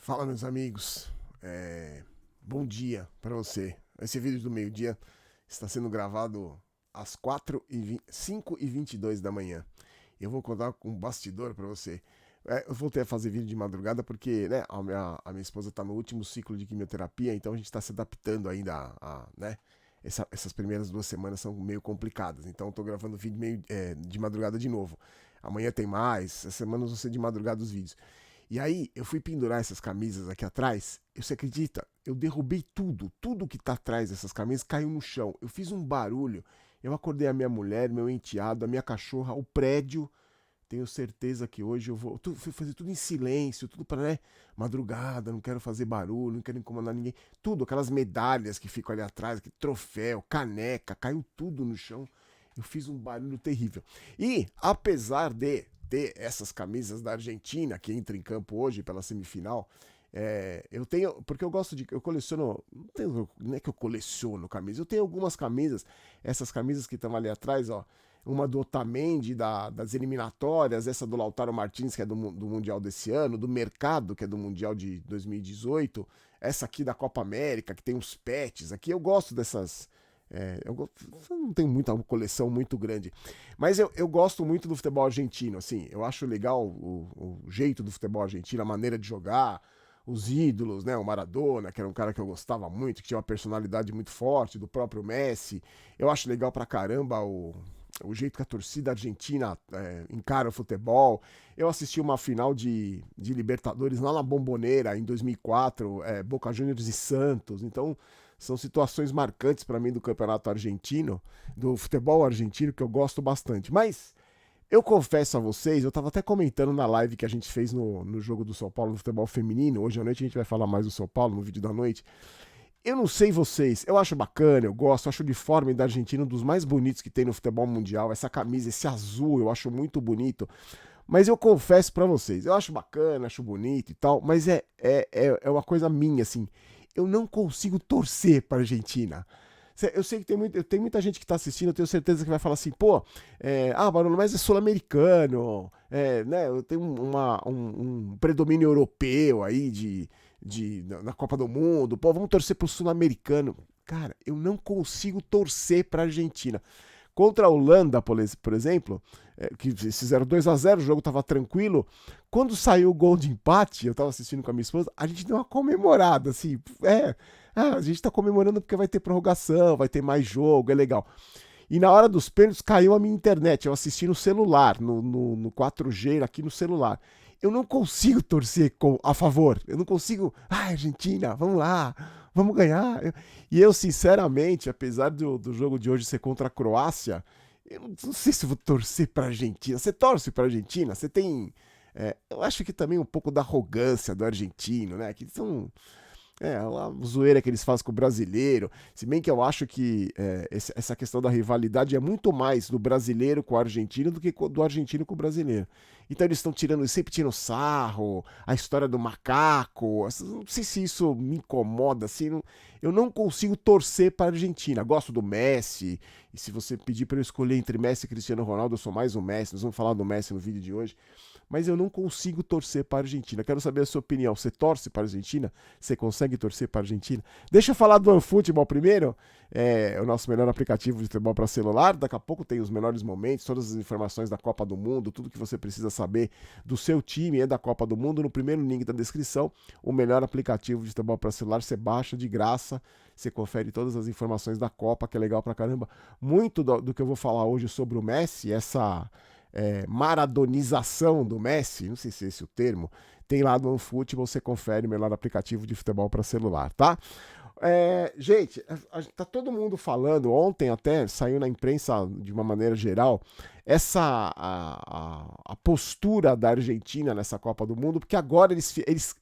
Fala, meus amigos. Bom dia para você. Esse vídeo do meio-dia está sendo gravado às 5h22 da manhã. Eu vou contar com um bastidor para você. Eu voltei a fazer vídeo de madrugada porque, né, a minha esposa está no último ciclo de quimioterapia, então a gente está se adaptando ainda né, essas primeiras 2 semanas são meio complicadas, então estou gravando vídeo de madrugada de novo. Amanhã tem mais, essas semanas vão ser de madrugada os vídeos. E aí, eu fui pendurar essas camisas aqui atrás. Você acredita? Eu derrubei tudo que tá atrás dessas camisas caiu no chão. Eu fiz um barulho. Eu acordei a minha mulher, meu enteado, a minha cachorra, o prédio. Tenho certeza que hoje eu vou fui fazer tudo em silêncio, tudo para, né? Madrugada, não quero fazer barulho, não quero incomodar ninguém. Tudo, aquelas medalhas que ficam ali atrás, aquele troféu, caneca, caiu tudo no chão. Eu fiz um barulho terrível. E, apesar de ter essas camisas da Argentina que entra em campo hoje pela semifinal, eu tenho, porque eu gosto de, eu coleciono, não é que eu coleciono camisas, eu tenho algumas camisas, essas camisas que estão ali atrás, ó, uma do Otamendi das eliminatórias, essa do Lautaro Martins, que é do Mundial desse ano, do Mercado, que é do Mundial de 2018, essa aqui da Copa América, que tem uns pets aqui, eu gosto dessas. Eu não tenho muita coleção muito grande, mas eu gosto muito do futebol argentino, assim, eu acho legal o jeito do futebol argentino, a maneira de jogar, os ídolos, né, o Maradona, que era um cara que eu gostava muito, que tinha uma personalidade muito forte, do próprio Messi, eu acho legal pra caramba o jeito que a torcida argentina encara o futebol. Eu assisti uma final de Libertadores lá na Bombonera em 2004, Boca Juniors e Santos, então são situações marcantes para mim do campeonato argentino, do futebol argentino, que eu gosto bastante. Mas eu confesso a vocês, eu estava até comentando na live que a gente fez no jogo do São Paulo no futebol feminino. Hoje à noite a gente vai falar mais do São Paulo no vídeo da noite. Eu não sei vocês, eu acho bacana, eu gosto, acho o uniforme da Argentina um dos mais bonitos que tem no futebol mundial. Essa camisa, esse azul, eu acho muito bonito. Mas eu confesso pra vocês, eu acho bacana, acho bonito e tal, mas é uma coisa minha, assim. Eu não consigo torcer pra Argentina. Eu sei que tem muita gente que tá assistindo, eu tenho certeza que vai falar assim, pô, Barolo, mas é sul-americano, né, eu tenho um predomínio europeu aí na Copa do Mundo, pô, vamos torcer pro sul-americano. Cara, eu não consigo torcer pra Argentina. Contra a Holanda, por exemplo, que fizeram 2-0, o jogo tava tranquilo. Quando saiu o gol de empate, eu tava assistindo com a minha esposa, a gente deu uma comemorada, assim, a gente tá comemorando porque vai ter prorrogação, vai ter mais jogo, é legal. E na hora dos pênaltis caiu a minha internet, eu assisti no celular, no 4G aqui no celular. Eu não consigo torcer a favor, eu não consigo, Argentina, vamos lá, vamos ganhar. E eu, sinceramente, apesar do jogo de hoje ser contra a Croácia, eu não sei se vou torcer pra Argentina. Você torce pra Argentina? Você tem. Eu acho que também um pouco da arrogância do argentino, né? Que são. A zoeira que eles fazem com o brasileiro. Se bem que eu acho que essa questão da rivalidade é muito mais do brasileiro com o argentino do que do argentino com o brasileiro. Então eles estão sempre tirando sarro, a história do macaco. Não sei se isso me incomoda, assim. Eu não consigo torcer para a Argentina. Gosto do Messi. E se você pedir para eu escolher entre Messi e Cristiano Ronaldo, eu sou mais o Messi. Nós vamos falar do Messi no vídeo de hoje. Mas eu não consigo torcer para a Argentina. Quero saber a sua opinião. Você torce para a Argentina? Você consegue torcer para a Argentina? Deixa eu falar do OneFootball primeiro. É o nosso melhor aplicativo de futebol para celular. Daqui a pouco tem os melhores momentos, todas as informações da Copa do Mundo, tudo que você precisa saber do seu time e da Copa do Mundo. No primeiro link da descrição, o melhor aplicativo de futebol para celular. Você baixa de graça. Você confere todas as informações da Copa, que é legal pra caramba. Muito do que eu vou falar hoje sobre o Messi, essa maradonização do Messi, não sei se é esse o termo, tem lá no OneFootball, você confere o melhor aplicativo de futebol para celular, tá? Gente, tá todo mundo falando, ontem até saiu na imprensa de uma maneira geral, a postura da Argentina nessa Copa do Mundo, porque agora eles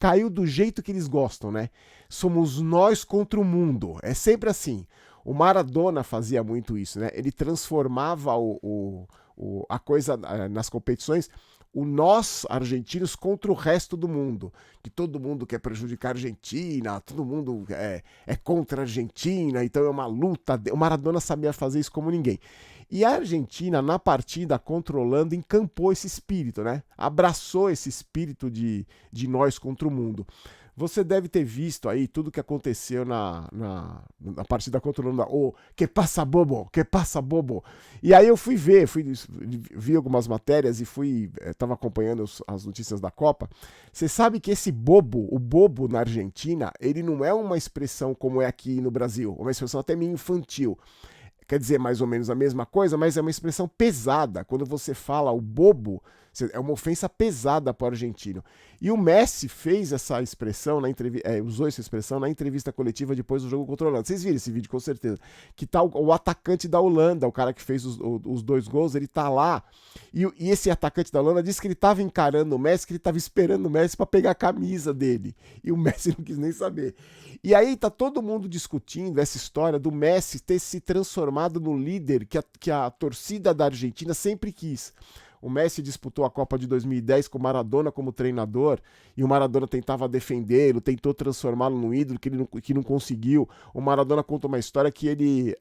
caiu do jeito que eles gostam, né? Somos nós contra o mundo, é sempre assim. O Maradona fazia muito isso, né? Ele transformava a coisa nas competições, o nós argentinos contra o resto do mundo, que todo mundo quer prejudicar a Argentina, todo mundo é contra a Argentina, então é uma luta. O Maradona sabia fazer isso como ninguém. E a Argentina, na partida, controlando, encampou esse espírito, né? Abraçou esse espírito de nós contra o mundo. Você deve ter visto aí tudo que aconteceu na partida controlando o que passa bobo, que passa bobo. E aí eu vi algumas matérias e estava acompanhando as notícias da Copa. Você sabe que esse bobo, o bobo na Argentina, ele não é uma expressão como é aqui no Brasil, uma expressão até meio infantil. Quer dizer mais ou menos a mesma coisa, mas é uma expressão pesada. Quando você fala o bobo, é uma ofensa pesada para o argentino. E o Messi fez essa expressão, usou essa expressão na entrevista coletiva depois do jogo contra a Holanda. Vocês viram esse vídeo, com certeza. Que tá o atacante da Holanda, o cara que fez os 2 gols, ele tá lá. E esse atacante da Holanda disse que ele estava encarando o Messi, que ele estava esperando o Messi para pegar a camisa dele. E o Messi não quis nem saber. E aí tá todo mundo discutindo essa história do Messi ter se transformado no líder que a torcida da Argentina sempre quis. O Messi disputou a Copa de 2010 com o Maradona como treinador e o Maradona tentava defendê-lo, tentou transformá-lo num ídolo que não conseguiu. O Maradona conta uma história que ele,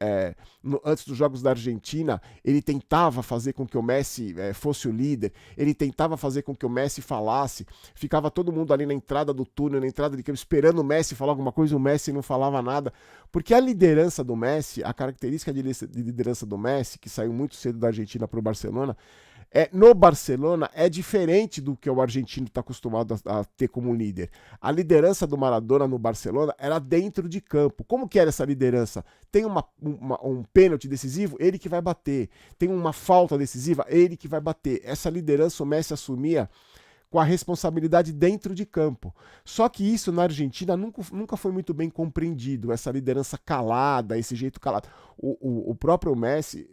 antes dos Jogos da Argentina, ele tentava fazer com que o Messi fosse o líder, ele tentava fazer com que o Messi falasse, ficava todo mundo ali na entrada do túnel, na entrada de campo, esperando o Messi falar alguma coisa e o Messi não falava nada. Porque a liderança do Messi, a característica de liderança do Messi, que saiu muito cedo da Argentina para o Barcelona, no Barcelona é diferente do que o argentino está acostumado a ter como líder. A liderança do Maradona no Barcelona era dentro de campo. Como que era essa liderança? Tem um pênalti decisivo, ele que vai bater. Tem uma falta decisiva, ele que vai bater. Essa liderança o Messi assumia com a responsabilidade dentro de campo. Só que isso na Argentina nunca foi muito bem compreendido, essa liderança calada, esse jeito calado. O próprio Messi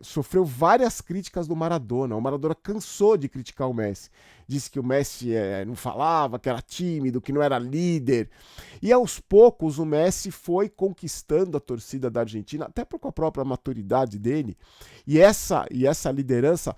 sofreu várias críticas do Maradona. O Maradona cansou de criticar o Messi. Disse que o Messi não falava, que era tímido, que não era líder. E aos poucos o Messi foi conquistando a torcida da Argentina, até com a própria maturidade dele. E essa liderança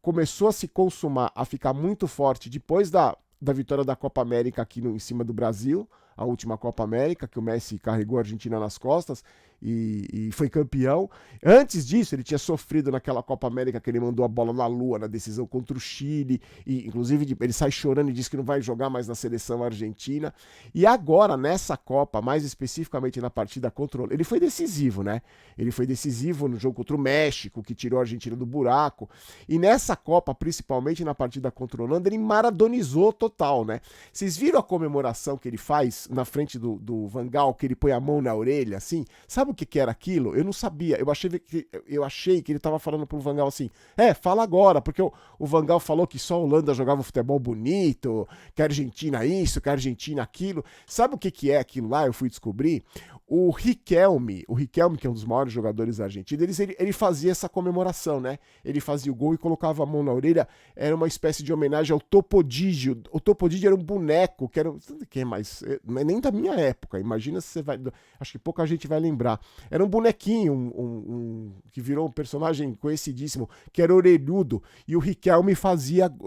começou a se consumar, a ficar muito forte depois da vitória da Copa América aqui em cima do Brasil, a última Copa América, que o Messi carregou a Argentina nas costas e foi campeão. Antes disso, ele tinha sofrido naquela Copa América que ele mandou a bola na lua na decisão contra o Chile, e inclusive ele sai chorando e diz que não vai jogar mais na seleção argentina. E agora, nessa Copa, mais especificamente na partida contra o... Ele foi decisivo, né? Ele foi decisivo no jogo contra o México, que tirou a Argentina do buraco. E nessa Copa, principalmente na partida contra a Holanda, ele maradonizou total, né? Vocês viram a comemoração que ele faz na frente do Van Gaal, que ele põe a mão na orelha, assim? Sabe o que era aquilo? Eu não sabia. Eu achei que ele tava falando pro Van Gaal assim, fala agora, porque o Van Gaal falou que só a Holanda jogava futebol bonito, que a Argentina isso, que a Argentina aquilo. Sabe o que é aquilo lá? Eu fui descobrir. O Riquelme, que é um dos maiores jogadores argentinos, ele fazia essa comemoração, né? Ele fazia o gol e colocava a mão na orelha. Era uma espécie de homenagem ao Topodígio. O Topodígio era um boneco, que era... Quem mais? Nem da minha época. Imagina se você vai... Acho que pouca gente vai lembrar. Era um bonequinho, que virou um personagem conhecidíssimo, que era orelhudo. E o Riquelme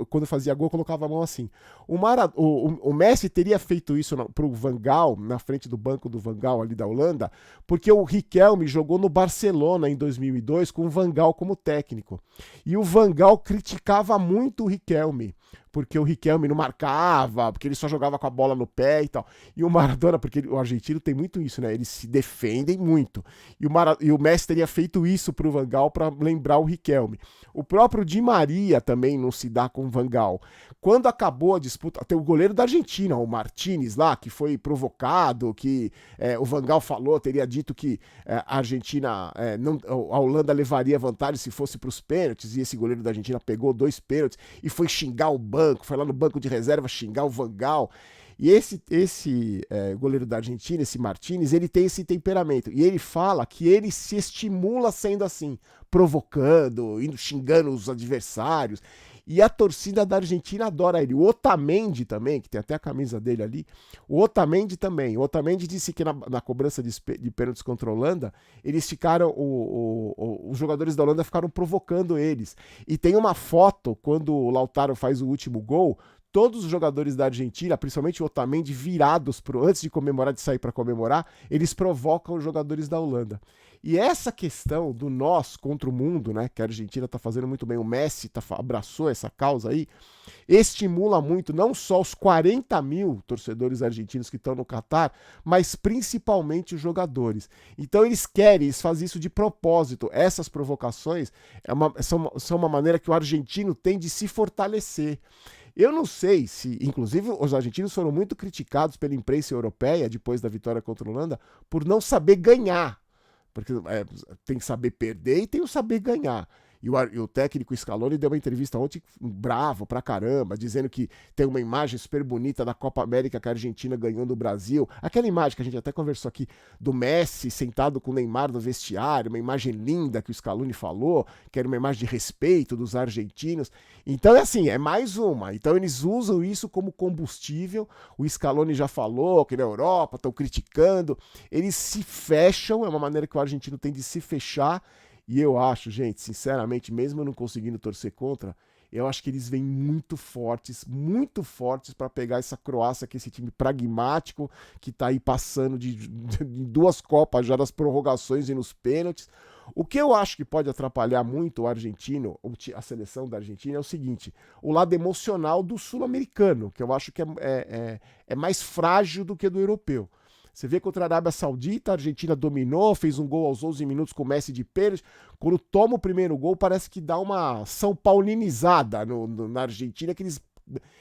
quando fazia gol, colocava a mão assim. O Messi teria feito isso pro Van Gaal, na frente do banco do Van Gaal ali da Holanda, porque o Riquelme jogou no Barcelona em 2002 com o Van Gaal como técnico. E o Van Gaal criticava muito o Riquelme, porque o Riquelme não marcava, porque ele só jogava com a bola no pé e tal. E o Maradona, porque o argentino tem muito isso, né? Eles se defendem muito. E o Messi teria feito isso pro Van Gaal para lembrar o Riquelme. O próprio Di Maria também não se dá com o Van Gaal. Quando acabou a disputa, tem o goleiro da Argentina, o Martínez lá, que foi provocado, que o Van Gaal falou, teria dito que a Argentina, a Holanda levaria vantagem se fosse para os pênaltis, e esse goleiro da Argentina pegou 2 pênaltis e foi xingar o banco, foi lá no banco de reserva xingar o Van Gaal. E esse goleiro da Argentina, esse Martínez, ele tem esse temperamento. E ele fala que ele se estimula sendo assim, provocando, xingando os adversários. E a torcida da Argentina adora ele. O Otamendi também, que tem até a camisa dele ali, o Otamendi também. O Otamendi disse que na cobrança de pênaltis contra a Holanda, eles ficaram, os jogadores da Holanda ficaram provocando eles. E tem uma foto, quando o Lautaro faz o último gol, todos os jogadores da Argentina, principalmente o Otamendi, virados antes de comemorar, de sair para comemorar, eles provocam os jogadores da Holanda. E essa questão do nós contra o mundo, né, que a Argentina está fazendo muito bem, o Messi abraçou essa causa aí, estimula muito não só os 40 mil torcedores argentinos que estão no Catar, mas principalmente os jogadores. Então eles fazem isso de propósito. Essas provocações são uma maneira que o argentino tem de se fortalecer. Eu não sei se, inclusive, os argentinos foram muito criticados pela imprensa europeia, depois da vitória contra a Holanda, por não saber ganhar. Porque tem que saber perder e tem o saber ganhar. E o técnico Scaloni deu uma entrevista ontem bravo pra caramba, dizendo que tem uma imagem super bonita da Copa América que a Argentina ganhou do Brasil. Aquela imagem que a gente até conversou aqui do Messi sentado com o Neymar no vestiário, uma imagem linda que o Scaloni falou, que era uma imagem de respeito dos argentinos. Então é assim, é mais uma. Então eles usam isso como combustível. O Scaloni já falou que na Europa estão criticando. Eles se fecham, é uma maneira que o argentino tem de se fechar. E eu acho, gente, sinceramente, mesmo eu não conseguindo torcer contra, eu acho que eles vêm muito fortes para pegar essa Croácia, que é esse time pragmático, que tá aí passando de 2 Copas já das prorrogações e nos pênaltis. O que eu acho que pode atrapalhar muito o argentino, a seleção da Argentina, é o seguinte: o lado emocional do sul-americano, que eu acho que é mais frágil do que do europeu. Você vê contra a Arábia Saudita, a Argentina dominou, fez um gol aos 11 minutos com o Messi de pênalti. Quando toma o primeiro gol, parece que dá uma São Paulinizada na Argentina, que eles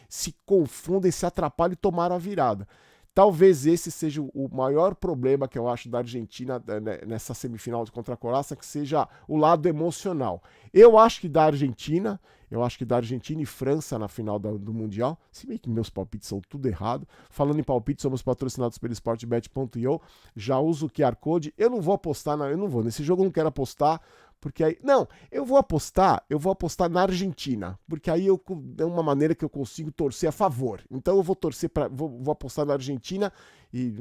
se confundem, se atrapalham e tomaram a virada. Talvez esse seja o maior problema que eu acho da Argentina nessa semifinal contra a Croácia, que seja o lado emocional. Eu acho que da Argentina e França na final do Mundial, se bem que meus palpites são tudo errado. Falando em palpites, somos patrocinados pelo Sportbet.io, já uso o QR Code. Eu não vou apostar, nesse jogo eu não quero apostar, porque aí, não, eu vou apostar na Argentina, porque aí é uma maneira que eu consigo torcer a favor. Então eu vou torcer vou apostar na Argentina e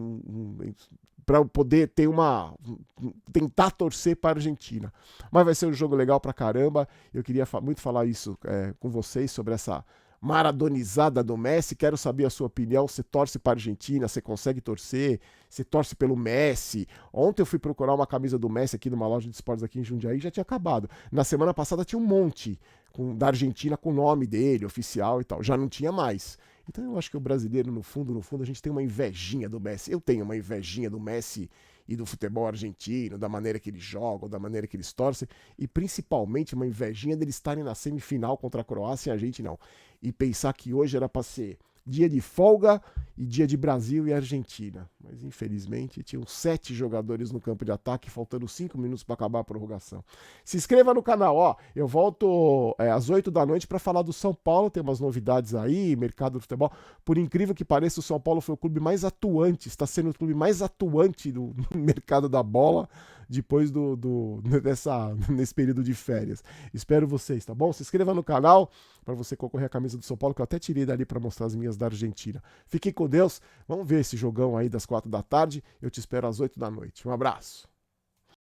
para poder tentar torcer para a Argentina. Mas vai ser um jogo legal pra caramba. Eu queria muito falar isso com vocês sobre essa maradonizada do Messi. Quero saber a sua opinião. Você torce para a Argentina? Você consegue torcer? Você torce pelo Messi? Ontem eu fui procurar uma camisa do Messi aqui numa loja de esportes aqui em Jundiaí e já tinha acabado. Na semana passada tinha um monte da Argentina com o nome dele, oficial e tal. Já não tinha mais. Então eu acho que o brasileiro, no fundo, a gente tem uma invejinha do Messi. Eu tenho uma invejinha do Messi e do futebol argentino, da maneira que eles jogam, da maneira que eles torcem, e principalmente uma invejinha deles estarem na semifinal contra a Croácia e a gente não. E pensar que hoje era para ser dia de folga e dia de Brasil e Argentina. Mas infelizmente tinham 7 jogadores no campo de ataque, faltando 5 minutos para acabar a prorrogação. Se inscreva no canal, ó. Eu volto às 8 da noite para falar do São Paulo, tem umas novidades aí, mercado do futebol. Por incrível que pareça, o São Paulo foi o clube mais atuante, está sendo o clube mais atuante do mercado da bola depois nesse período de férias. Espero vocês, tá bom? Se inscreva no canal para você concorrer à camisa do São Paulo, que eu até tirei dali para mostrar as minhas da Argentina. Fiquem com Deus, vamos ver esse jogão aí das 4 da tarde. Eu te espero às 8 da noite. Um abraço.